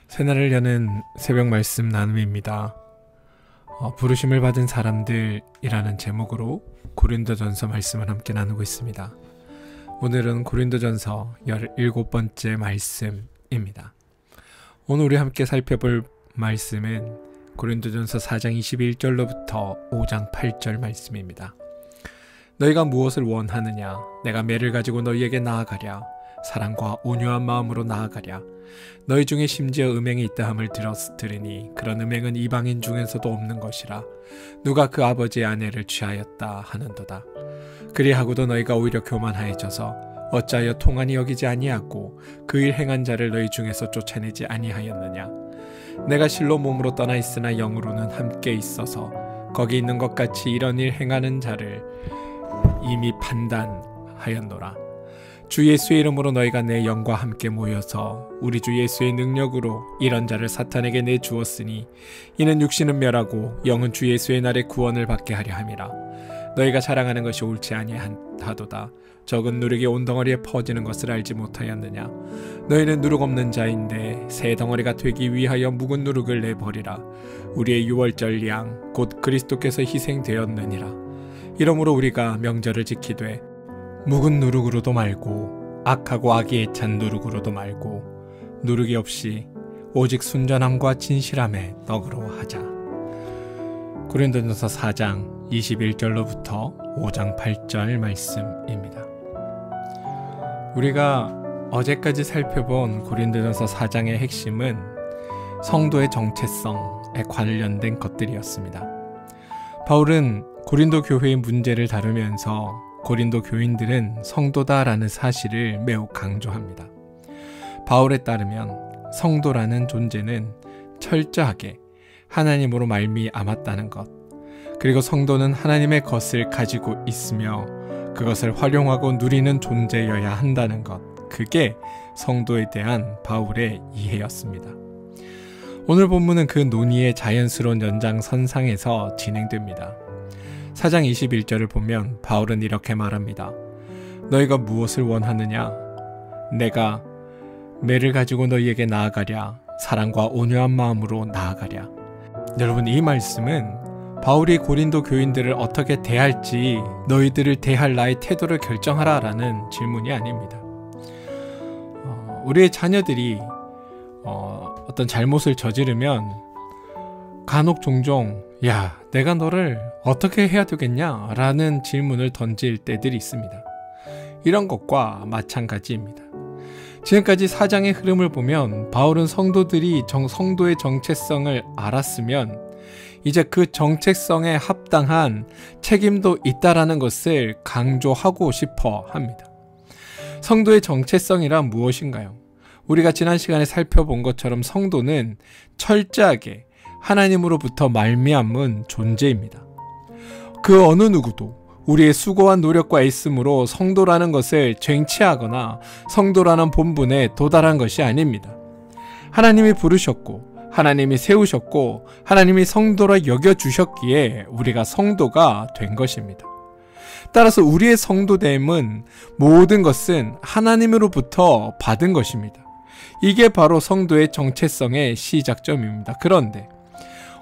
새날을 여는 새벽 말씀 나눔입니다. 부르심을 받은 사람들이라는 제목으로 고린도전서 말씀을 함께 나누고 있습니다. 오늘은 고린도전서 17번째 말씀입니다. 오늘 우리 함께 살펴볼 말씀은 고린도전서 4장 21절로부터 5장 8절 말씀입니다. 너희가 무엇을 원하느냐? 내가 매를 가지고 너희에게 나아가랴. 사랑과 온유한 마음으로 나아가랴. 너희 중에 심지어 음행이 있다함을 들으니 그런 음행은 이방인 중에서도 없는 것이라. 누가 그 아버지의 아내를 취하였다 하는도다. 그리하고도 너희가 오히려 교만하여져서 어찌하여 통한이 여기지 아니하고 그 일 행한 자를 너희 중에서 쫓아내지 아니하였느냐. 내가 실로 몸으로 떠나 있으나 영으로는 함께 있어서 거기 있는 것 같이 이런 일 행하는 자를 이미 판단하였노라. 주 예수의 이름으로 너희가 내 영과 함께 모여서 우리 주 예수의 능력으로 이런 자를 사탄에게 내주었으니 이는 육신은 멸하고 영은 주 예수의 날에 구원을 받게 하려 함이라. 너희가 자랑하는 것이 옳지 아니하도다. 적은 누룩이 온 덩어리에 퍼지는 것을 알지 못하였느냐. 너희는 누룩 없는 자인데 새 덩어리가 되기 위하여 묵은 누룩을 내버리라. 우리의 유월절 양 곧 그리스도께서 희생되었느니라. 이러므로 우리가 명절을 지키되 묵은 누룩으로도 말고 악하고 악에 찬 누룩으로도 말고 누룩이 없이 오직 순전함과 진실함의 떡으로 하자. 고린도전서 4장 21절로부터 5장 8절 말씀입니다. 우리가 어제까지 살펴본 고린도전서 4장의 핵심은 성도의 정체성에 관련된 것들이었습니다. 바울은 고린도 교회의 문제를 다루면서 고린도 교인들은 성도다라는 사실을 매우 강조합니다. 바울에 따르면 성도라는 존재는 철저하게 하나님으로 말미암았다는 것, 그리고 성도는 하나님의 것을 가지고 있으며 그것을 활용하고 누리는 존재여야 한다는 것, 그게 성도에 대한 바울의 이해였습니다. 오늘 본문은 그 논의의 자연스러운 연장선상에서 진행됩니다. 4장 21절을 보면 바울은 이렇게 말합니다. 너희가 무엇을 원하느냐? 내가 매를 가지고 너희에게 나아가랴. 사랑과 온유한 마음으로 나아가랴. 여러분, 이 말씀은 바울이 고린도 교인들을 어떻게 대할지 너희들을 대할 나의 태도를 결정하라 라는 질문이 아닙니다. 우리의 자녀들이 어떤 잘못을 저지르면 간혹 종종 야, 내가 너를 어떻게 해야 되겠냐? 라는 질문을 던질 때들이 있습니다. 이런 것과 마찬가지입니다. 지금까지 사장의 흐름을 보면 바울은 성도들이 성도의 정체성을 알았으면 이제 그 정체성에 합당한 책임도 있다라는 것을 강조하고 싶어 합니다. 성도의 정체성이란 무엇인가요? 우리가 지난 시간에 살펴본 것처럼 성도는 철저하게 하나님으로부터 말미암은 존재입니다. 그 어느 누구도 우리의 수고와 노력과 애씀으로 성도라는 것을 쟁취하거나 성도라는 본분에 도달한 것이 아닙니다. 하나님이 부르셨고 하나님이 세우셨고 하나님이 성도라 여겨주셨기에 우리가 성도가 된 것입니다. 따라서 우리의 성도됨은 모든 것은 하나님으로부터 받은 것입니다. 이게 바로 성도의 정체성의 시작점입니다. 그런데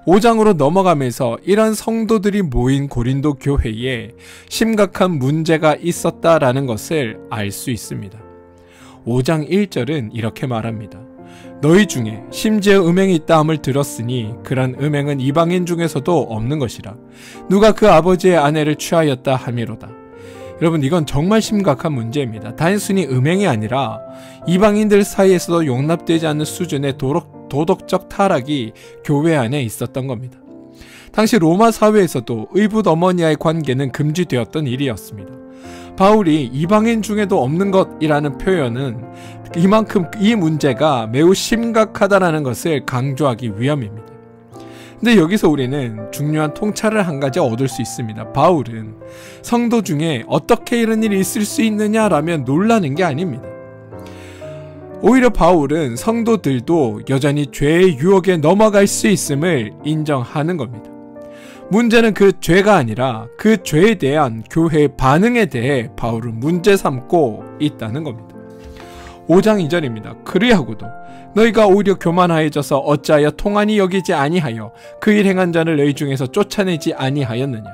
5장으로 넘어가면서 이런 성도들이 모인 고린도 교회에 심각한 문제가 있었다라는 것을 알 수 있습니다. 5장 1절은 이렇게 말합니다. 너희 중에 심지어 음행이 있다함을 들었으니 그런 음행은 이방인 중에서도 없는 것이라. 누가 그 아버지의 아내를 취하였다 함이로다. 여러분, 이건 정말 심각한 문제입니다. 단순히 음행이 아니라 이방인들 사이에서도 용납되지 않는 수준의 도덕적 타락이 교회 안에 있었던 겁니다. 당시 로마 사회에서도 의붓 어머니와의 관계는 금지되었던 일이었습니다. 바울이 이방인 중에도 없는 것이라는 표현은 이만큼 이 문제가 매우 심각하다는 것을 강조하기 위함입니다. 근데 여기서 우리는 중요한 통찰을 한 가지 얻을 수 있습니다. 바울은 성도 중에 어떻게 이런 일이 있을 수 있느냐라면 놀라는 게 아닙니다. 오히려 바울은 성도들도 여전히 죄의 유혹에 넘어갈 수 있음을 인정하는 겁니다. 문제는 그 죄가 아니라 그 죄에 대한 교회의 반응에 대해 바울은 문제 삼고 있다는 겁니다. 5장 2절입니다. 그리하고도 너희가 오히려 교만하여져서 어찌하여 통한이 여기지 아니하여 그 일 행한 자를 너희 중에서 쫓아내지 아니하였느냐.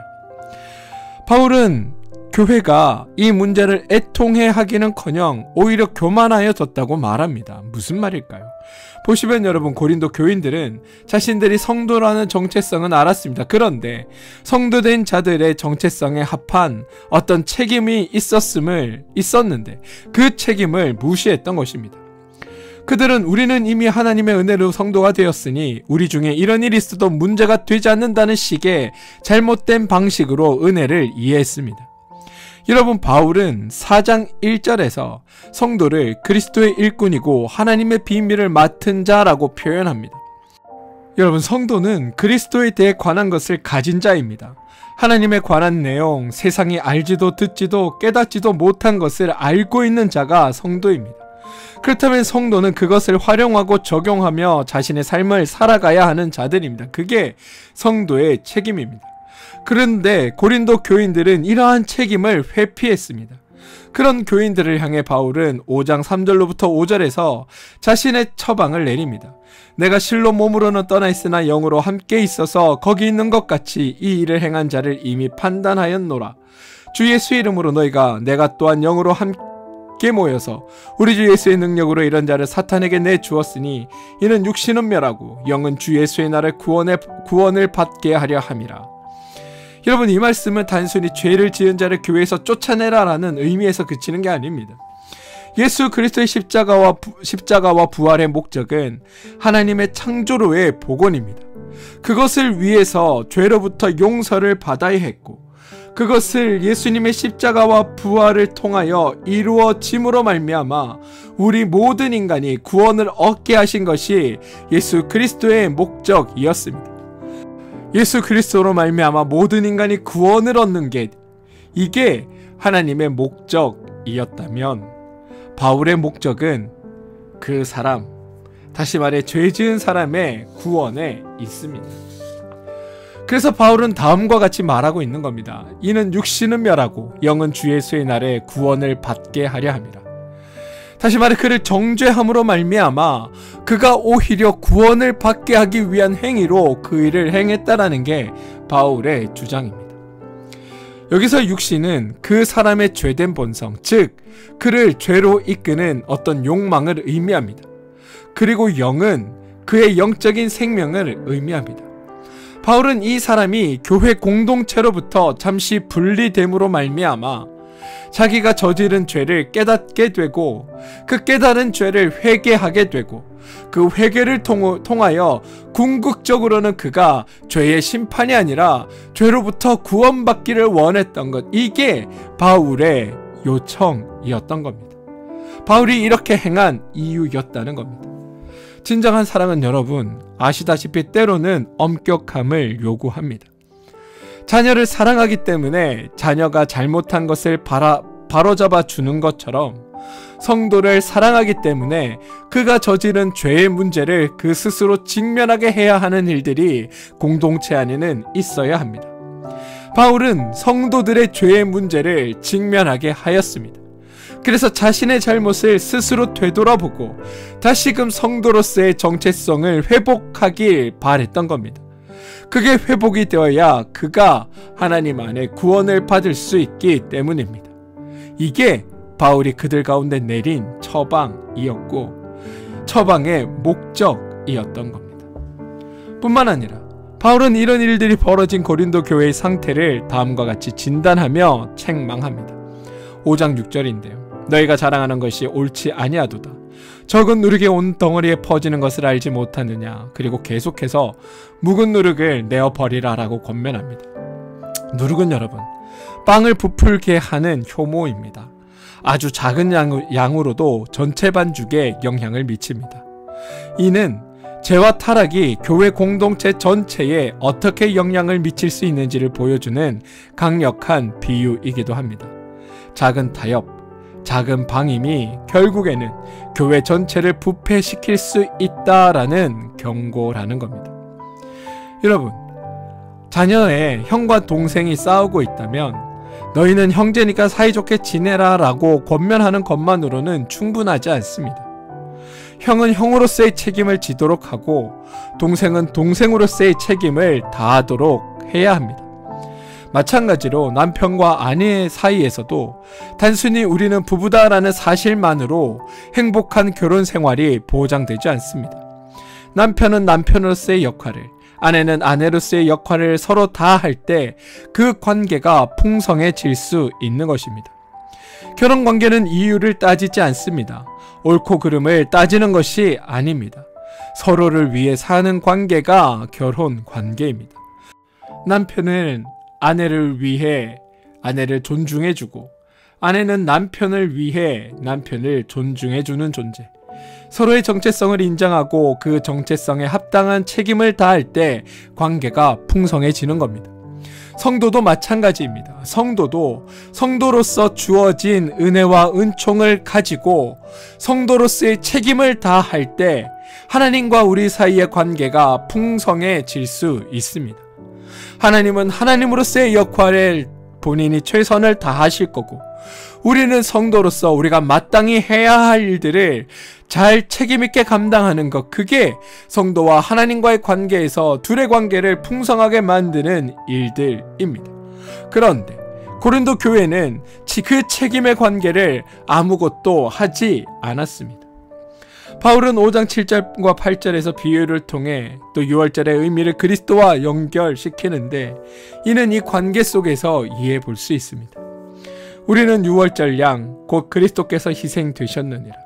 바울은 교회가 이 문제를 애통해 하기는커녕 오히려 교만하여졌다고 말합니다. 무슨 말일까요? 보시면 여러분, 고린도 교인들은 자신들이 성도라는 정체성은 알았습니다. 그런데 성도된 자들의 정체성에 합한 어떤 책임이 있었는데 그 책임을 무시했던 것입니다. 그들은 우리는 이미 하나님의 은혜로 성도가 되었으니 우리 중에 이런 일이 있어도 문제가 되지 않는다는 식의 잘못된 방식으로 은혜를 이해했습니다. 여러분, 바울은 4장 1절에서 성도를 그리스도의 일꾼이고 하나님의 비밀을 맡은 자라고 표현합니다. 여러분, 성도는 그리스도에 대해 관한 것을 가진 자입니다. 하나님에 관한 내용, 세상이 알지도 듣지도 깨닫지도 못한 것을 알고 있는 자가 성도입니다. 그렇다면 성도는 그것을 활용하고 적용하며 자신의 삶을 살아가야 하는 자들입니다. 그게 성도의 책임입니다. 그런데 고린도 교인들은 이러한 책임을 회피했습니다. 그런 교인들을 향해 바울은 5장 3절로부터 5절에서 자신의 처방을 내립니다. 내가 실로 몸으로는 떠나 있으나 영으로 함께 있어서 거기 있는 것 같이 이 일을 행한 자를 이미 판단하였노라. 주 예수의 이름으로 너희가 내가 또한 영으로 함께 모여서 우리 주 예수의 능력으로 이런 자를 사탄에게 내주었으니 이는 육신은 멸하고 영은 주 예수의 날에 구원을 받게 하려 함이라. 여러분, 이 말씀은 단순히 죄를 지은 자를 교회에서 쫓아내라라는 의미에서 그치는 게 아닙니다. 예수 그리스도의 십자가와 부활의 목적은 하나님의 창조로의 복원입니다. 그것을 위해서 죄로부터 용서를 받아야 했고, 그것을 예수님의 십자가와 부활을 통하여 이루어짐으로 말미암아 우리 모든 인간이 구원을 얻게 하신 것이 예수 그리스도의 목적이었습니다. 예수 그리스도로 말미암아 모든 인간이 구원을 얻는 게, 이게 하나님의 목적이었다면 바울의 목적은 그 사람, 다시 말해 죄 지은 사람의 구원에 있습니다. 그래서 바울은 다음과 같이 말하고 있는 겁니다. 이는 육신은 멸하고 영은 주 예수의 날에 구원을 받게 하려 함이라. 다시 말해 그를 정죄함으로 말미암아 그가 오히려 구원을 받게 하기 위한 행위로 그 일을 행했다라는 게 바울의 주장입니다. 여기서 육신은 그 사람의 죄된 본성, 즉 그를 죄로 이끄는 어떤 욕망을 의미합니다. 그리고 영은 그의 영적인 생명을 의미합니다. 바울은 이 사람이 교회 공동체로부터 잠시 분리됨으로 말미암아 자기가 저지른 죄를 깨닫게 되고 그 깨달은 죄를 회개하게 되고 그 회개를 통하여 궁극적으로는 그가 죄의 심판이 아니라 죄로부터 구원받기를 원했던 것, 이게 바울의 요청이었던 겁니다. 바울이 이렇게 행한 이유였다는 겁니다. 진정한 사랑은 여러분 아시다시피 때로는 엄격함을 요구합니다. 자녀를 사랑하기 때문에 자녀가 잘못한 것을 바로잡아 주는 것처럼 성도를 사랑하기 때문에 그가 저지른 죄의 문제를 그 스스로 직면하게 해야 하는 일들이 공동체 안에는 있어야 합니다. 바울은 성도들의 죄의 문제를 직면하게 하였습니다. 그래서 자신의 잘못을 스스로 되돌아보고 다시금 성도로서의 정체성을 회복하길 바랬던 겁니다. 그게 회복이 되어야 그가 하나님 안에 구원을 받을 수 있기 때문입니다. 이게 바울이 그들 가운데 내린 처방이었고 처방의 목적이었던 겁니다. 뿐만 아니라 바울은 이런 일들이 벌어진 고린도 교회의 상태를 다음과 같이 진단하며 책망합니다. 5장 6절인데요. 너희가 자랑하는 것이 옳지 아니하도다. 적은 누룩이 온 덩어리에 퍼지는 것을 알지 못하느냐. 그리고 계속해서 묵은 누룩을 내어 버리라라고 권면합니다. 누룩은 여러분 빵을 부풀게 하는 효모입니다. 아주 작은 양으로도 전체 반죽에 영향을 미칩니다. 이는 죄와 타락이 교회 공동체 전체에 어떻게 영향을 미칠 수 있는지를 보여주는 강력한 비유이기도 합니다. 작은 타협, 작은 방임이 결국에는 교회 전체를 부패시킬 수 있다라는 경고라는 겁니다. 여러분, 자녀의 형과 동생이 싸우고 있다면 너희는 형제니까 사이좋게 지내라 라고 권면하는 것만으로는 충분하지 않습니다. 형은 형으로서의 책임을 지도록 하고 동생은 동생으로서의 책임을 다하도록 해야 합니다. 마찬가지로 남편과 아내 사이에서도 단순히 우리는 부부다라는 사실만으로 행복한 결혼 생활이 보장되지 않습니다. 남편은 남편으로서의 역할을, 아내는 아내로서의 역할을 서로 다 할 때 그 관계가 풍성해질 수 있는 것입니다. 결혼 관계는 이유를 따지지 않습니다. 옳고 그름을 따지는 것이 아닙니다. 서로를 위해 사는 관계가 결혼 관계입니다. 남편은 아내를 위해 아내를 존중해주고, 아내는 남편을 위해 남편을 존중해주는 존재. 서로의 정체성을 인정하고 그 정체성에 합당한 책임을 다할 때 관계가 풍성해지는 겁니다. 성도도 마찬가지입니다. 성도도 성도로서 주어진 은혜와 은총을 가지고 성도로서의 책임을 다할 때 하나님과 우리 사이의 관계가 풍성해질 수 있습니다. 하나님은 하나님으로서의 역할을 본인이 최선을 다하실 거고, 우리는 성도로서 우리가 마땅히 해야 할 일들을 잘 책임있게 감당하는 것, 그게 성도와 하나님과의 관계에서 둘의 관계를 풍성하게 만드는 일들입니다. 그런데 고린도 교회는 그 책임의 관계를 아무것도 하지 않았습니다. 바울은 5장 7절과 8절에서 비유를 통해 또 6월절의 의미를 그리스도와 연결시키는데, 이는 이 관계 속에서 이해해 볼 수 있습니다. 우리는 6월절 양, 곧 그리스도께서 희생되셨느니라.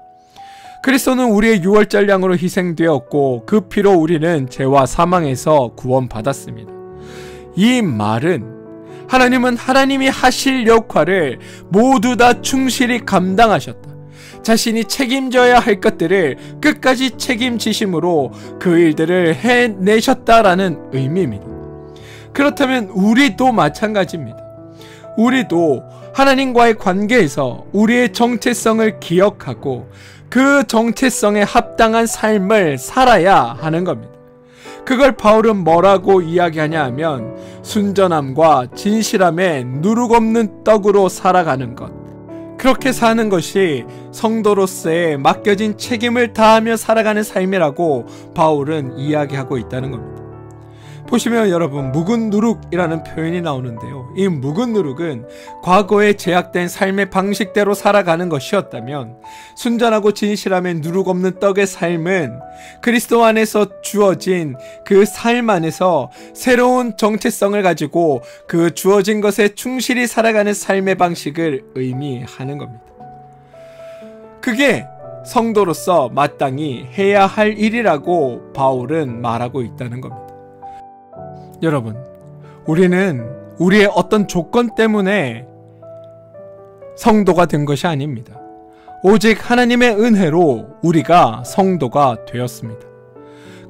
그리스도는 우리의 6월절 양으로 희생되었고 그 피로 우리는 죄와 사망에서 구원받았습니다. 이 말은 하나님은 하나님이 하실 역할을 모두 다 충실히 감당하셨다. 자신이 책임져야 할 것들을 끝까지 책임지심으로 그 일들을 해내셨다라는 의미입니다. 그렇다면 우리도 마찬가지입니다. 우리도 하나님과의 관계에서 우리의 정체성을 기억하고 그 정체성에 합당한 삶을 살아야 하는 겁니다. 그걸 바울은 뭐라고 이야기하냐 하면 순전함과 진실함에 누룩없는 떡으로 살아가는 것, 그렇게 사는 것이 성도로서의 맡겨진 책임을 다하며 살아가는 삶이라고 바울은 이야기하고 있다는 겁니다. 보시면 여러분, 묵은 누룩이라는 표현이 나오는데요. 이 묵은 누룩은 과거에 제약된 삶의 방식대로 살아가는 것이었다면, 순전하고 진실함에 누룩 없는 떡의 삶은 그리스도 안에서 주어진 그 삶 안에서 새로운 정체성을 가지고 그 주어진 것에 충실히 살아가는 삶의 방식을 의미하는 겁니다. 그게 성도로서 마땅히 해야 할 일이라고 바울은 말하고 있다는 겁니다. 여러분, 우리는 우리의 어떤 조건 때문에 성도가 된 것이 아닙니다. 오직 하나님의 은혜로 우리가 성도가 되었습니다.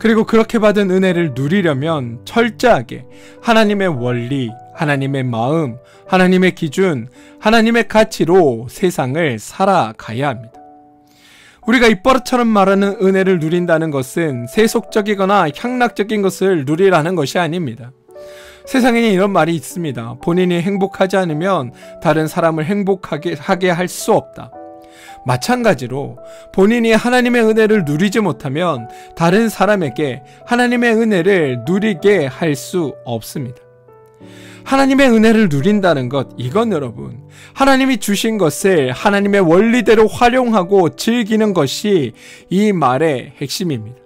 그리고 그렇게 받은 은혜를 누리려면 철저하게 하나님의 원리, 하나님의 마음, 하나님의 기준, 하나님의 가치로 세상을 살아가야 합니다. 우리가 입버릇처럼 말하는 은혜를 누린다는 것은 세속적이거나 향락적인 것을 누리라는 것이 아닙니다. 세상에는 이런 말이 있습니다. 본인이 행복하지 않으면 다른 사람을 행복하게 할 수 없다. 마찬가지로 본인이 하나님의 은혜를 누리지 못하면 다른 사람에게 하나님의 은혜를 누리게 할 수 없습니다. 하나님의 은혜를 누린다는 것, 이건 여러분, 하나님이 주신 것을 하나님의 원리대로 활용하고 즐기는 것이 이 말의 핵심입니다.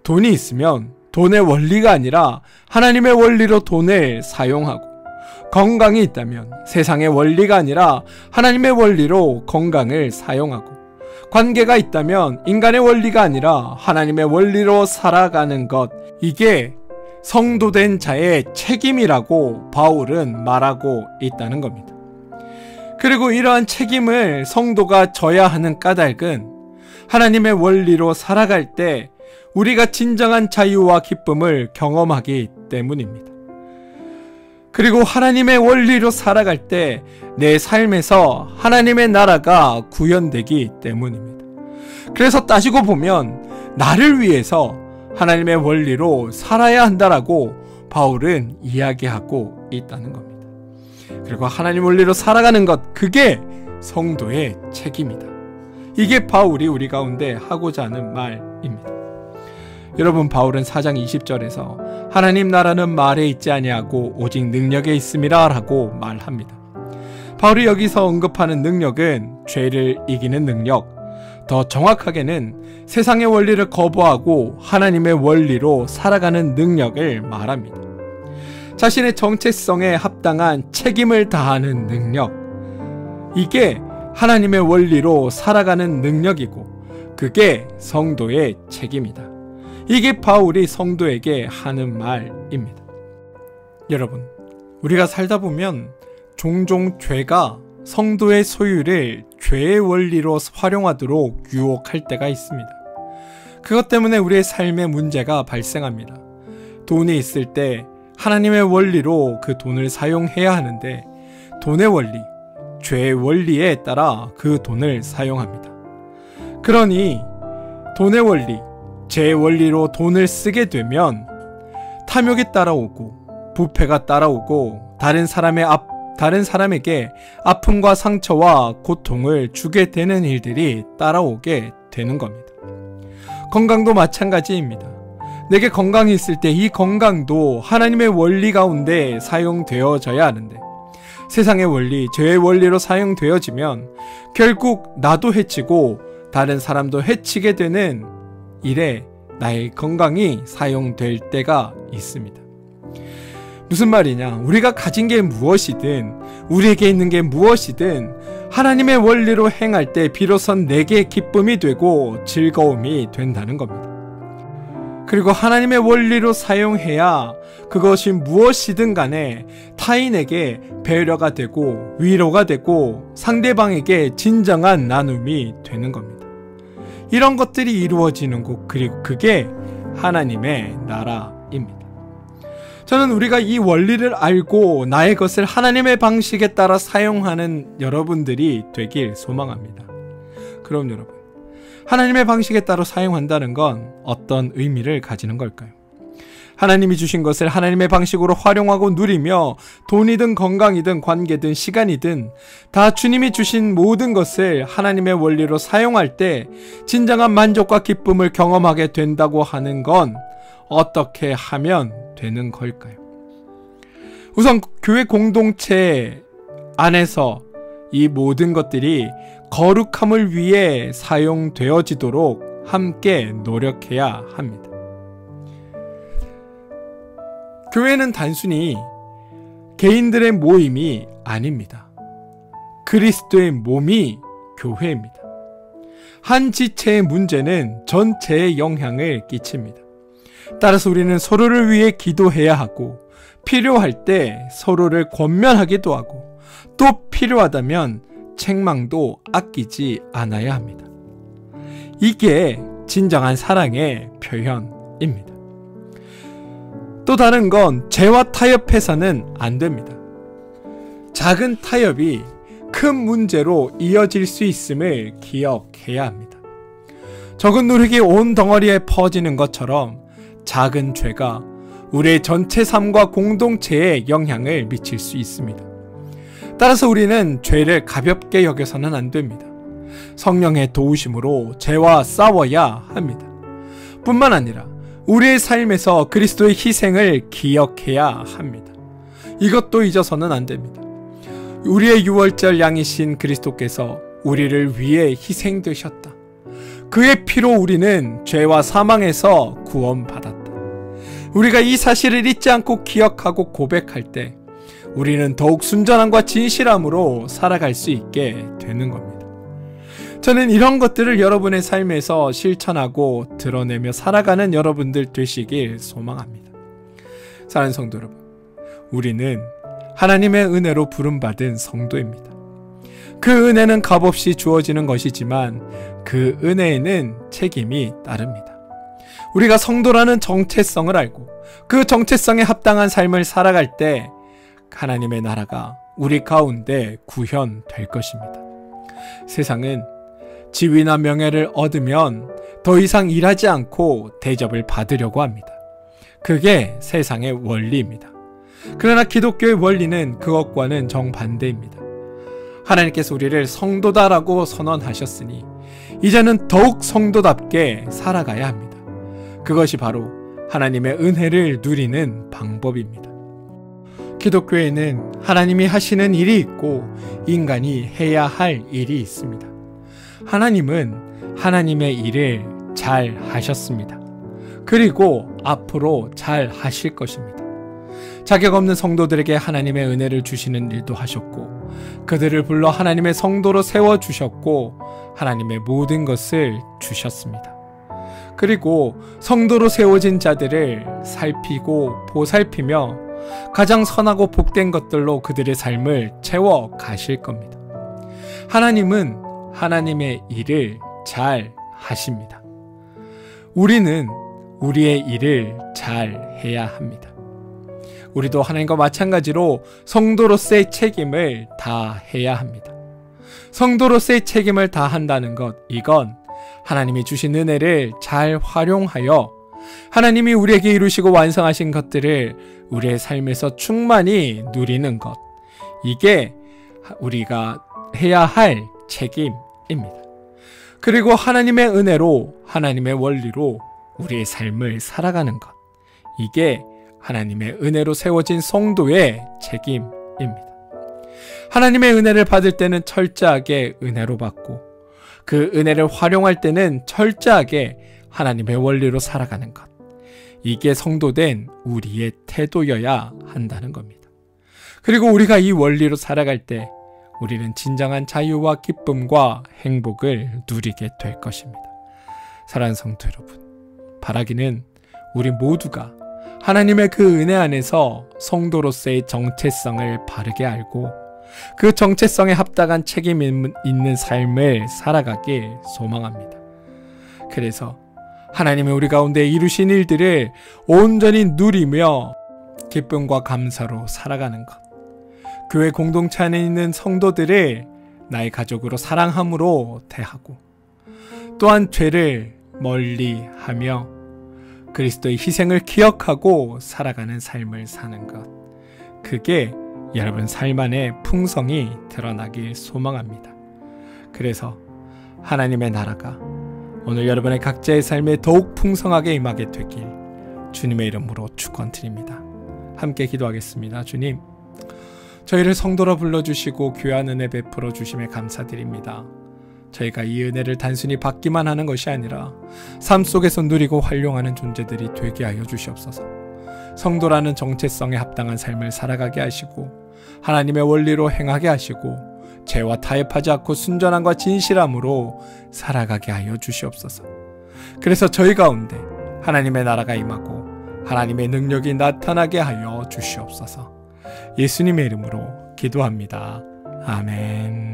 돈이 있으면 돈의 원리가 아니라 하나님의 원리로 돈을 사용하고, 건강이 있다면 세상의 원리가 아니라 하나님의 원리로 건강을 사용하고, 관계가 있다면 인간의 원리가 아니라 하나님의 원리로 살아가는 것, 이게 성도된 자의 책임이라고 바울은 말하고 있다는 겁니다. 그리고 이러한 책임을 성도가 져야 하는 까닭은 하나님의 원리로 살아갈 때 우리가 진정한 자유와 기쁨을 경험하기 때문입니다. 그리고 하나님의 원리로 살아갈 때 내 삶에서 하나님의 나라가 구현되기 때문입니다. 그래서 따지고 보면 나를 위해서 하나님의 원리로 살아야 한다라고 바울은 이야기하고 있다는 겁니다. 그리고 하나님 원리로 살아가는 것, 그게 성도의 책임이다. 이게 바울이 우리 가운데 하고자 하는 말입니다. 여러분, 바울은 4장 20절에서 하나님 나라는 말에 있지 아니하고 오직 능력에 있음이라 라고 말합니다. 바울이 여기서 언급하는 능력은 죄를 이기는 능력, 더 정확하게는 세상의 원리를 거부하고 하나님의 원리로 살아가는 능력을 말합니다. 자신의 정체성에 합당한 책임을 다하는 능력, 이게 하나님의 원리로 살아가는 능력이고 그게 성도의 책임이다. 이게 바울이 성도에게 하는 말입니다. 여러분, 우리가 살다 보면 종종 죄가 성도의 소유를 죄의 원리로 활용하도록 유혹할 때가 있습니다. 그것 때문에 우리의 삶에 문제가 발생합니다. 돈이 있을 때 하나님의 원리로 그 돈을 사용해야 하는데 돈의 원리, 죄의 원리에 따라 그 돈을 사용합니다. 그러니 돈의 원리, 죄의 원리로 돈을 쓰게 되면 탐욕이 따라오고 부패가 따라오고 다른 사람에게 아픔과 상처와 고통을 주게 되는 일들이 따라오게 되는 겁니다. 건강도 마찬가지입니다. 내게 건강이 있을 때 이 건강도 하나님의 원리 가운데 사용되어져야 하는데 세상의 원리, 죄의 원리로 사용되어지면 결국 나도 해치고 다른 사람도 해치게 되는 일에 나의 건강이 사용될 때가 있습니다. 무슨 말이냐? 우리가 가진 게 무엇이든, 우리에게 있는 게 무엇이든 하나님의 원리로 행할 때 비로소 내게 기쁨이 되고 즐거움이 된다는 겁니다. 그리고 하나님의 원리로 사용해야 그것이 무엇이든 간에 타인에게 배려가 되고 위로가 되고 상대방에게 진정한 나눔이 되는 겁니다. 이런 것들이 이루어지는 곳, 그리고 그게 하나님의 나라입니다. 저는 우리가 이 원리를 알고 나의 것을 하나님의 방식에 따라 사용하는 여러분들이 되길 소망합니다. 그럼 여러분, 하나님의 방식에 따라 사용한다는 건 어떤 의미를 가지는 걸까요? 하나님이 주신 것을 하나님의 방식으로 활용하고 누리며 돈이든 건강이든 관계든 시간이든 다 주님이 주신 모든 것을 하나님의 원리로 사용할 때 진정한 만족과 기쁨을 경험하게 된다고 하는 건 어떻게 하면 되는 걸까요? 우선 교회 공동체 안에서 이 모든 것들이 거룩함을 위해 사용되어지도록 함께 노력해야 합니다. 교회는 단순히 개인들의 모임이 아닙니다. 그리스도의 몸이 교회입니다. 한 지체의 문제는 전체에 영향을 끼칩니다. 따라서 우리는 서로를 위해 기도해야 하고 필요할 때 서로를 권면하기도 하고 또 필요하다면 책망도 아끼지 않아야 합니다. 이게 진정한 사랑의 표현입니다. 또 다른 건 죄와 타협해서는 안 됩니다. 작은 타협이 큰 문제로 이어질 수 있음을 기억해야 합니다. 적은 누룩이 온 덩어리에 퍼지는 것처럼 작은 죄가 우리의 전체 삶과 공동체에 영향을 미칠 수 있습니다. 따라서 우리는 죄를 가볍게 여겨서는 안 됩니다. 성령의 도우심으로 죄와 싸워야 합니다. 뿐만 아니라 우리의 삶에서 그리스도의 희생을 기억해야 합니다. 이것도 잊어서는 안 됩니다. 우리의 유월절 양이신 그리스도께서 우리를 위해 희생되셨다. 그의 피로 우리는 죄와 사망에서 구원받았다. 우리가 이 사실을 잊지 않고 기억하고 고백할 때 우리는 더욱 순전함과 진실함으로 살아갈 수 있게 되는 겁니다. 저는 이런 것들을 여러분의 삶에서 실천하고 드러내며 살아가는 여러분들 되시길 소망합니다. 사랑하는 성도 여러분, 우리는 하나님의 은혜로 부름받은 성도입니다. 그 은혜는 값없이 주어지는 것이지만 그 은혜에는 책임이 따릅니다. 우리가 성도라는 정체성을 알고 그 정체성에 합당한 삶을 살아갈 때 하나님의 나라가 우리 가운데 구현될 것입니다. 세상은 지위나 명예를 얻으면 더 이상 일하지 않고 대접을 받으려고 합니다. 그게 세상의 원리입니다. 그러나 기독교의 원리는 그것과는 정반대입니다. 하나님께서 우리를 성도다라고 선언하셨으니 이제는 더욱 성도답게 살아가야 합니다. 그것이 바로 하나님의 은혜를 누리는 방법입니다. 기독교에는 하나님이 하시는 일이 있고 인간이 해야 할 일이 있습니다. 하나님은 하나님의 일을 잘 하셨습니다. 그리고 앞으로 잘 하실 것입니다. 자격 없는 성도들에게 하나님의 은혜를 주시는 일도 하셨고, 그들을 불러 하나님의 성도로 세워주셨고, 하나님의 모든 것을 주셨습니다. 그리고 성도로 세워진 자들을 살피고 보살피며 가장 선하고 복된 것들로 그들의 삶을 채워 가실 겁니다. 하나님은 하나님의 일을 잘 하십니다. 우리는 우리의 일을 잘 해야 합니다. 우리도 하나님과 마찬가지로 성도로서의 책임을 다해야 합니다. 성도로서의 책임을 다한다는 것, 이건 하나님이 주신 은혜를 잘 활용하여 하나님이 우리에게 이루시고 완성하신 것들을 우리의 삶에서 충만히 누리는 것, 이게 우리가 해야 할 책임입니다. 그리고 하나님의 은혜로, 하나님의 원리로 우리의 삶을 살아가는 것, 이게 하나님의 은혜로 세워진 성도의 책임입니다. 하나님의 은혜를 받을 때는 철저하게 은혜로 받고, 그 은혜를 활용할 때는 철저하게 하나님의 원리로 살아가는 것, 이게 성도된 우리의 태도여야 한다는 겁니다. 그리고 우리가 이 원리로 살아갈 때 우리는 진정한 자유와 기쁨과 행복을 누리게 될 것입니다. 사랑하는 성도 여러분, 바라기는 우리 모두가 하나님의 그 은혜 안에서 성도로서의 정체성을 바르게 알고 그 정체성에 합당한 책임 있는 삶을 살아가길 소망합니다. 그래서 하나님의 우리 가운데 이루신 일들을 온전히 누리며 기쁨과 감사로 살아가는 것, 교회 공동체 안에 있는 성도들을 나의 가족으로 사랑함으로 대하고, 또한 죄를 멀리하며 그리스도의 희생을 기억하고 살아가는 삶을 사는 것, 그게 여러분 삶 안에 풍성이 드러나길 소망합니다. 그래서 하나님의 나라가 오늘 여러분의 각자의 삶에 더욱 풍성하게 임하게 되길 주님의 이름으로 축원드립니다. 함께 기도하겠습니다. 주님, 저희를 성도로 불러주시고 귀한 은혜 베풀어 주심에 감사드립니다. 저희가 이 은혜를 단순히 받기만 하는 것이 아니라 삶 속에서 누리고 활용하는 존재들이 되게 하여 주시옵소서. 성도라는 정체성에 합당한 삶을 살아가게 하시고 하나님의 원리로 행하게 하시고 죄와 타협하지 않고 순전함과 진실함으로 살아가게 하여 주시옵소서. 그래서 저희 가운데 하나님의 나라가 임하고 하나님의 능력이 나타나게 하여 주시옵소서. 예수님의 이름으로 기도합니다. 아멘.